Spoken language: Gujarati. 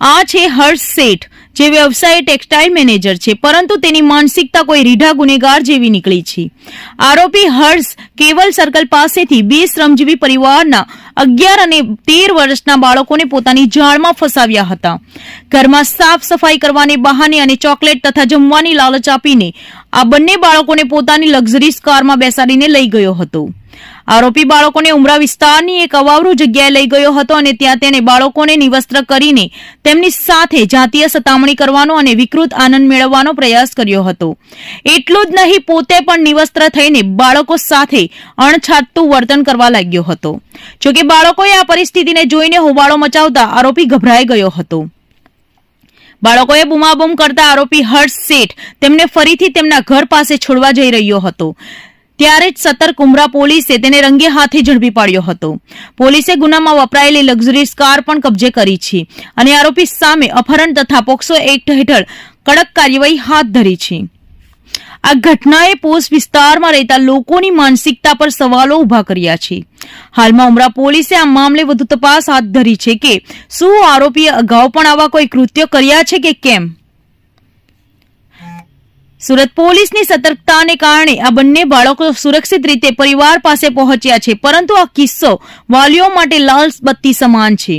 આ છે હર્ષ શેઠ, જે વ્યવસાય ટેક્સટાઇલ મેનેજર છે, પરંતુ તેની માનસિકતા કોઈ રીઢા ગુનેગાર જેવી નીકળી છે. આરોપી હર્ષ કેવલ સર્કલ પાસેથી 2 શ્રમજીવી પરિવારના 11 અને 13 વર્ષના બાળકોને પોતાની જાળમાં ફસાવ્યા હતા. ઘરમાં સાફ સફાઈ કરવાને બહાને અને ચોકલેટ તથા જમવાની લાલચ આપીને આ બંને બાળકોને પોતાની લક્ઝરીઝ કારમાં બેસાડીને લઈ ગયો હતો. આરોપી બાળકોને ઉમરા વિસ્તારની એક અવાવરૂ જગ્યાએ લઈ ગયો હતો અને ત્યાં તેણે બાળકોને નિવસ્ત્ર કરીને તેમની સાથે જાતીય સતામણી કરવાનો અને વિકૃત આનંદ મેળવવાનો પ્રયાસ કર્યો હતો. એટલું જ નહીં, પોતે પણ નિવસ્ત્ર થઈને બાળકો સાથે અણછાટતું વર્તન કરવા લાગ્યો હતો. જોકે બાળકોએ આ પરિસ્થિતિને જોઈને હોબાળો મચાવતા આરોપી ગભરાઈ ગયો હતો. બાળકોએ બૂમાબૂમ કરતા આરોપી હર્ષ શેઠ તેમને ફરીથી તેમના ઘર પાસે છોડવા જઈ રહ્યો હતો. ત્યારે જ સતર્ક ઉમરા પોલીસે તેને રંગે હાથે ઝડપી પાડ્યો હતો. પોલીસે ગુનામાં વપરાયેલી લક્ઝરીઝ કાર પણ કબજે કરી છે અને આરોપી સામે અપહરણ તથા પોક્સો એક્ટ હેઠળ કડક કાર્યવાહી હાથ ધરી છે. આ ઘટનાએ પોસ્ટ વિસ્તારમાં રહેતા લોકોની માનસિકતા પર સવાલો ઉભા કર્યા છે. હાલમાં ઉમરા પોલીસે આ મામલે વધુ તપાસ હાથ ધરી છે કે શું આરોપીએ અગાઉ પણ આવા કોઈ કૃત્યો કર્યા છે કે કેમ. સુરત પોલીસની સતર્કતાને કારણે આ બંને બાળકો સુરક્ષિત રીતે પરિવાર પાસે પહોંચ્યા છે, પરંતુ આ કિસ્સો વાલીઓ માટે લાલ બત્તી સમાન છે.